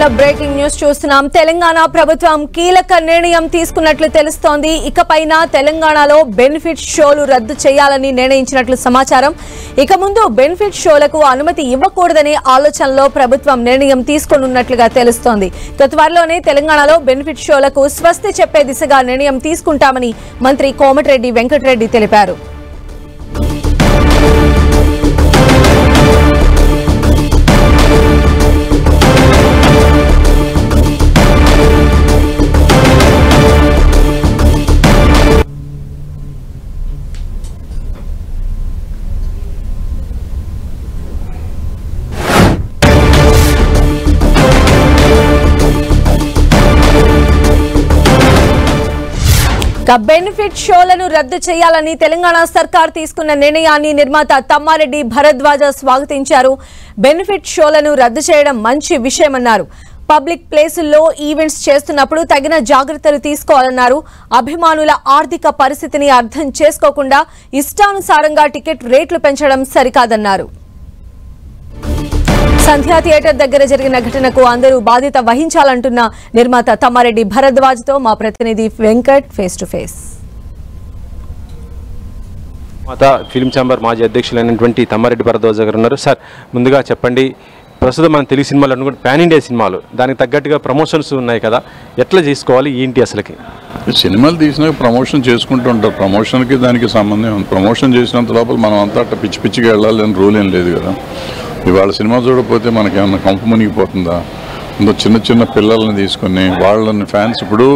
బులెటిన్లో breaking news చూస్తున్నాం. తెలంగాణ ప్రభుత్వం కీలక నిర్ణయం తీసుకున్నట్లు తెలుస్తోంది. ఇకపైన తెలంగాణలో బెనిఫిట్ షోలు రద్దు చేయాలని నిర్ణయించినట్లు సమాచారం. ఇక ముందు బెనిఫిట్ షోలకు అనుమతి ఇవ్వకూడదనే ఆలోచనలో ప్రభుత్వం నిర్ణయం తీసుకోనున్నట్లుగా తెలుస్తోంది. త్వరలోనే తెలంగాణలో బెనిఫిట్ షోలకు స్వస్తి చెప్పే దిశగా నిర్ణయం తీసుకుంటామని మంత్రి కోమటిరెడ్డి వెంకటరెడ్డి తెలిపారు. బెనిఫిట్ షోలను రద్దు చేయాలని తెలంగాణ సర్కార్ తీసుకున్న నిర్ణయాన్ని నిర్మాత తమ్మారెడ్డి భరద్వాజ స్వాగతించారు. బెనిఫిట్ షోలను రద్దు చేయడం మంచి విషయమన్నారు. పబ్లిక్ ప్లేసుల్లో ఈవెంట్స్ చేస్తున్నప్పుడు తగిన జాగ్రత్తలు తీసుకోవాలన్నారు. అభిమానుల ఆర్థిక పరిస్థితిని అర్థం చేసుకోకుండా ఇష్టానుసారంగా టికెట్ రేట్లు పెంచడం సరికాదన్నారు. సంధ్యా థియేటర్ దగ్గర జరిగిన ఘటనకు అందరూ బాధ్యత వహించాలంటున్న నిర్మాత తమ్మారెడ్డి భరద్వాజ్తో మా ప్రతినిధి Venkat face to face. Film chamber మాజీ అధ్యక్షులైనటువంటి తమ్మారెడ్డి భరద్వాజ్ గారు ఉన్నారు. సార్, ముందుగా చెప్పండి, ప్రస్తుతం మన తెలుగు సినిమాలు అనుకుంటే పాన్ ఇండియా సినిమాలు, దానికి తగ్గట్టుగా ప్రమోషన్స్ ఉన్నాయి కదా, ఎట్లా చేసుకోవాలి ఏంటి? అసలుకి సినిమాలు తీసినాక ప్రమోషన్ చేసుకుంటూ ఉంటారు. ప్రమోషన్కి దానికి సంబంధం ఉంది. ప్రమోషన్ చేసినంత లోపల మనం అంతా అట్లా పిచ్చి పిచ్చిగా వెళ్ళాలని రూల్ ఏం లేదు కదా. ఇవాళ సినిమా చూడకపోతే మనకేమన్నా కంపు మునిగిపోతుందా? ఇంకో చిన్న చిన్న పిల్లల్ని తీసుకుని వాళ్ళని ఫ్యాన్స్, ఇప్పుడు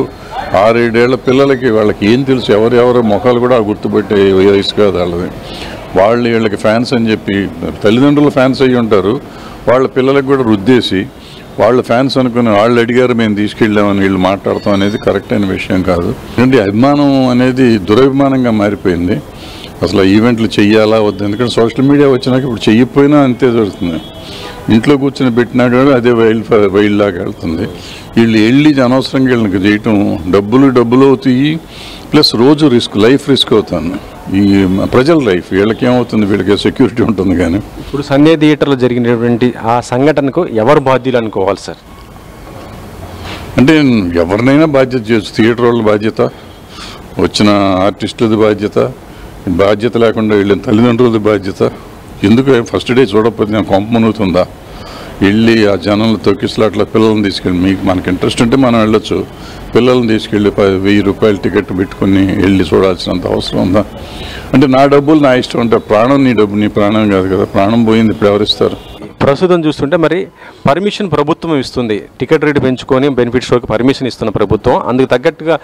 6-7 ఏళ్ల పిల్లలకి వాళ్ళకి ఏం తెలుసు? ఎవరెవరో ముఖాలు కూడా గుర్తుపెట్టే వయసు కాదు వాళ్ళది. వీళ్ళకి ఫ్యాన్స్ అని చెప్పి తల్లిదండ్రులు ఫ్యాన్స్ అయ్యి ఉంటారు. వాళ్ళ పిల్లలకు కూడా రుద్దేసి వాళ్ళ ఫ్యాన్స్ అనుకుని వాళ్ళు అడిగారు మేము తీసుకెళ్ళామని వీళ్ళు మాట్లాడతాం అనేది కరెక్ట్ అయిన విషయం కాదు. ఎందుకంటే అభిమానం అనేది దురభిమానంగా మారిపోయింది. అసలు ఈవెంట్లు చెయ్యాలా వద్దు? ఎందుకంటే సోషల్ మీడియా వచ్చినాక ఇప్పుడు చెయ్యకపోయినా అంతే జరుగుతుంది. ఇంట్లో కూర్చొని పెట్టినా కూడా అదే వైల్డ్ లాగా వెళ్తుంది. వీళ్ళు వెళ్ళి అనవసరంగా వీళ్ళకి చేయటం డబ్బులు అవుతాయి, ప్లస్ రోజు రిస్క్, లైఫ్ రిస్క్ అవుతుంది. ఈ ప్రజల లైఫ్ వీళ్ళకి ఏమవుతుంది? వీళ్ళకి సెక్యూరిటీ ఉంటుంది. కానీ ఇప్పుడు సంధ్యా థియేటర్లో జరిగినటువంటి ఆ సంఘటనకు ఎవరు బాధ్యులు అనుకోవాలి సార్? అంటే ఎవరినైనా బాధ్యత చేయొచ్చు. థియేటర్ వాళ్ళ బాధ్యత, వచ్చిన ఆర్టిస్టులది బాధ్యత లేకుండా వెళ్ళిన తల్లిదండ్రులది బాధ్యత. ఎందుకు ఫస్ట్ డే చూడకపోతే నాకు కొంప మునుగుతుందా? వెళ్ళి ఆ జనంలో తొక్కిసలాట్లా పిల్లల్ని తీసుకెళ్ళి, మనకి ఇంట్రెస్ట్ ఉంటే మనం వెళ్ళొచ్చు. పిల్లల్ని తీసుకెళ్ళి 1000 రూపాయలు టికెట్ పెట్టుకుని వెళ్ళి చూడాల్సినంత అవసరం ఉందా? అంటే నా డబ్బులు నా ఇష్టం అంటే ప్రాణం నీ డబ్బు, నీ ప్రాణం కాదు కదా. ప్రాణం పోయింది, ఇప్పుడు ఎవరిస్తారు? ప్రస్తుతం చూస్తుంటే మరి పర్మిషన్ ప్రభుత్వం ఇస్తుంది. టికెట్ రేటు పెంచుకొని బెనిఫిట్ షోకి పర్మిషన్ ఇస్తున్న ప్రభుత్వం, అందుకు తగ్గట్టుగా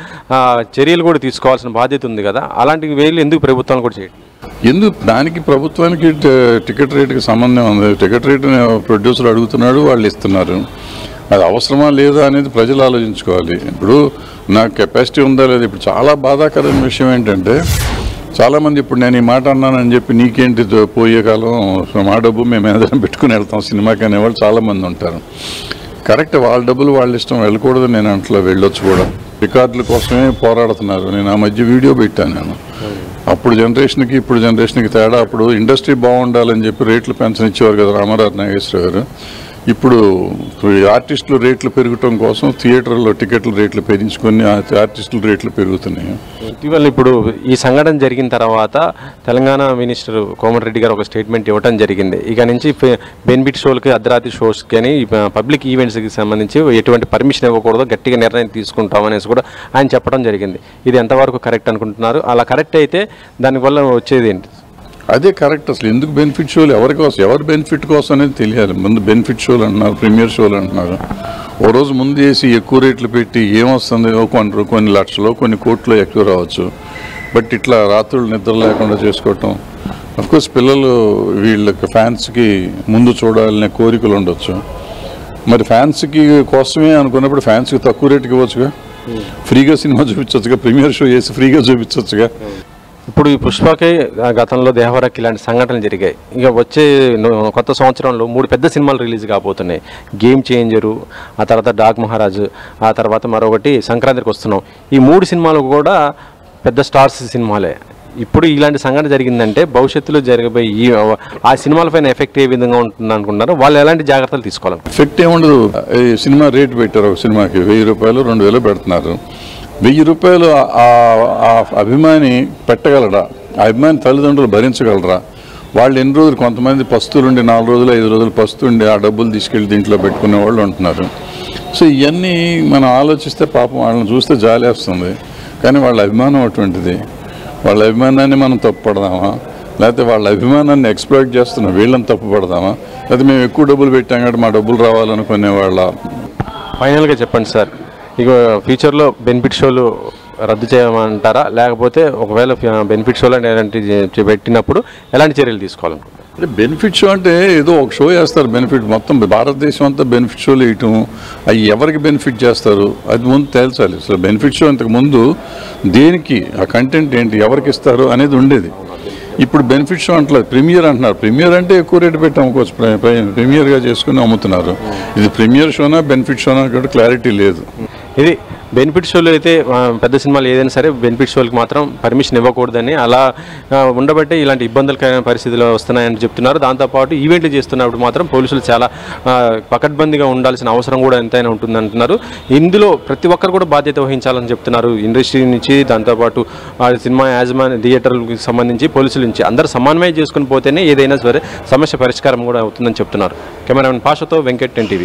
చర్యలు కూడా తీసుకోవాల్సిన బాధ్యత ఉంది కదా. అలాంటి వేలు ఎందుకు ప్రభుత్వాలు కూడా చేయడం? ఎందుకు? దానికి ప్రభుత్వానికి టికెట్ రేటుకి సంబంధం ఉంది. టికెట్ రేటుని ప్రొడ్యూసర్ అడుగుతున్నాడు, వాళ్ళు ఇస్తున్నారు. అది అవసరమా లేదా అనేది ప్రజలు ఆలోచించుకోవాలి. ఇప్పుడు నాకు కెపాసిటీ ఉందా లేదా? ఇప్పుడు చాలా బాధాకరమైన విషయం ఏంటంటే, చాలామంది ఇప్పుడు నేను ఈ మాట అన్నానని చెప్పి నీకేంటి పోయే కాలం, మా డబ్బు మేము ఏదైనా పెట్టుకుని వెళ్తాం సినిమాకి అనేవాళ్ళు చాలామంది ఉంటారు. కరెక్ట్, వాళ్ళ డబ్బులు వాళ్ళ ఇష్టం, వెళ్ళకూడదు నేను అంట్లో, వెళ్ళొచ్చు కూడా. రికార్డుల కోసమే పోరాడుతున్నారు. నేను ఆ మధ్య వీడియో పెట్టాను. అప్పుడు జనరేషన్కి ఇప్పుడు జనరేషన్కి తేడా. అప్పుడు ఇండస్ట్రీ బాగుండాలని చెప్పి రేట్లు పెంచనిచ్చేవారు కదా రామారావు నాగేశ్వర గారు. ఇప్పుడు ఆర్టిస్టులు రేట్లు పెరగటం కోసం థియేటర్లో టికెట్ల రేట్లు పెంచుకొని ఆర్టిస్టుల రేట్లు పెరుగుతున్నాయి. ఇటీవల ఇప్పుడు ఈ సంఘటన జరిగిన తర్వాత తెలంగాణ మినిస్టర్ కోమటిరెడ్డి గారు ఒక స్టేట్మెంట్ ఇవ్వడం జరిగింది. ఇక నుంచి బెనిఫిట్ షోలకి, అర్ధరాత్రి షోస్ కానీ పబ్లిక్ ఈవెంట్స్కి సంబంధించి ఎటువంటి పర్మిషన్ ఇవ్వకూడదు, గట్టిగా నిర్ణయం తీసుకుంటామనేసి కూడా ఆయన చెప్పడం జరిగింది. ఇది ఎంతవరకు కరెక్ట్ అనుకుంటున్నారు? అలా కరెక్ట్ అయితే దానివల్ల వచ్చేది ఏంటి? అదే కరెక్ట్. అసలు ఎందుకు బెనిఫిట్ షోలు, ఎవరి కోసం, ఎవరి బెనిఫిట్ కోసం అనేది తెలియాలి. ముందు బెనిఫిట్ షోలు అంటున్నారు, ప్రీమియర్ షోలు అంటున్నారు. ఓ రోజు ముందు వేసి ఎక్కువ రేట్లు పెట్టి ఏమొస్తుంది? కొన్ని లక్షలు, కొన్ని కోట్లు ఎక్కువ రావచ్చు. బట్ ఇట్లా రాత్రులు నిద్ర లేకుండా చేసుకోవటం, అఫ్కోర్స్ పిల్లలు వీళ్ళకి ఫ్యాన్స్కి ముందు చూడాలనే కోరికలు ఉండొచ్చు. మరి ఫ్యాన్స్కి కోసమే అనుకున్నప్పుడు ఫ్యాన్స్కి తక్కువ రేటుకి ఇవ్వచ్చుగా, ఫ్రీగా సినిమా చూపించవచ్చుగా, ప్రీమియర్ షో వేసి ఫ్రీగా చూపించవచ్చుగా. ఇప్పుడు ఈ పుష్పకే గతంలో దేవరకి ఇలాంటి సంఘటనలు జరిగాయి. ఇక వచ్చే కొత్త సంవత్సరంలో 3 పెద్ద సినిమాలు రిలీజ్ కాబోతున్నాయి. గేమ్ చేంజరు, ఆ తర్వాత డాగ్ మహారాజు, ఆ తర్వాత మరొకటి సంక్రాంతికి వస్తున్నాం. ఈ 3 సినిమాలు కూడా పెద్ద స్టార్స్ సినిమాలే. ఇప్పుడు ఇలాంటి సంఘటన జరిగిందంటే భవిష్యత్తులో జరగబోయే ఆ సినిమాలపైన ఎఫెక్ట్ ఏ విధంగా ఉంటుంది అనుకుంటున్నారు, వాళ్ళు ఎలాంటి జాగ్రత్తలు తీసుకోవాలి? ఎఫెక్ట్ ఏముండదు. ఈ సినిమా రేట్ పెట్టారు, ఒక సినిమాకి 1000 రూపాయలు 2000 పెడుతున్నారు. 1000 రూపాయలు ఆ అభిమాని పెట్టగలరా? ఆ అభిమాని తల్లిదండ్రులు భరించగలరా? వాళ్ళు ఎన్ని రోజులు, కొంతమంది పస్తులుండి 4 రోజులు 5 రోజులు పస్తుండి ఆ డబ్బులు తీసుకెళ్ళి దీంట్లో పెట్టుకునే వాళ్ళు ఉంటున్నారు. సో ఇవన్నీ మనం ఆలోచిస్తే పాపం వాళ్ళని చూస్తే జాలేస్తుంది. కానీ వాళ్ళ అభిమానం అటువంటిది. వాళ్ళ అభిమానాన్ని మనం తప్పుపడదామా? లేకపోతే వాళ్ళ అభిమానాన్ని ఎక్స్ప్లాయిట్ చేస్తున్నాం వీళ్ళని తప్పుపడదామా? లేకపోతే మేము ఎక్కువ డబ్బులు పెట్టాం కాబట్టి మా డబ్బులు రావాలనుకునే వాళ్ళ? ఫైనల్గా చెప్పండి సార్, ఇక ఫ్యూచర్లో బెనిఫిట్ షోలు రద్దు చేయమంటారా, లేకపోతే ఒకవేళ బెనిఫిట్ షోలు అంటే పెట్టినప్పుడు ఎలాంటి చర్యలు తీసుకోవాలనుకుంటున్నారు? అంటే బెనిఫిట్ షో అంటే ఏదో ఒక షో చేస్తారు. బెనిఫిట్ మొత్తం భారతదేశం అంతా బెనిఫిట్ షోలు వేయటం, అవి ఎవరికి బెనిఫిట్ చేస్తారు అది ముందు తేల్చాలి. అసలు బెనిఫిట్ షో ఇంతకు ముందు దేనికి, ఆ కంటెంట్ ఏంటి, ఎవరికి ఇస్తారు అనేది ఉండేది. ఇప్పుడు బెనిఫిట్ షో అంటలేదు, ప్రీమియర్ అంటున్నారు. ప్రీమియర్ అంటే ఎక్కువ రేటు పెట్టి అమ్ముకోవచ్చు, ప్రీమియర్గా చేసుకుని అమ్ముతున్నారు. ఇది ప్రీమియర్ షోనా బెనిఫిట్ షోనా కూడా క్లారిటీ లేదు. ఇది బెనిఫిట్ షోలు అయితే పెద్ద సినిమాలు ఏదైనా సరే బెనిఫిట్ షోలకు మాత్రం పర్మిషన్ ఇవ్వకూడదని, అలా ఉండబట్టే ఇలాంటి ఇబ్బందులకైన పరిస్థితులు వస్తున్నాయని చెప్తున్నారు. దాంతోపాటు ఈవెంట్లు చేస్తున్నప్పుడు మాత్రం పోలీసులు చాలా పకడ్బందీగా ఉండాల్సిన అవసరం కూడా ఎంతైనా ఉంటుందంటున్నారు. ఇందులో ప్రతి ఒక్కరు కూడా బాధ్యత వహించాలని చెప్తున్నారు. ఇండస్ట్రీ నుంచి, దాంతోపాటు సినిమా యాజమాన్య థియేటర్లకు సంబంధించి పోలీసుల నుంచి అందరూ సమన్వయం చేసుకుని పోతేనే ఏదైనా సరే సమస్య పరిష్కారం కూడా అవుతుందని చెప్తున్నారు. కెమెరామెన్ పాషతో వెంకట్, 10 TV.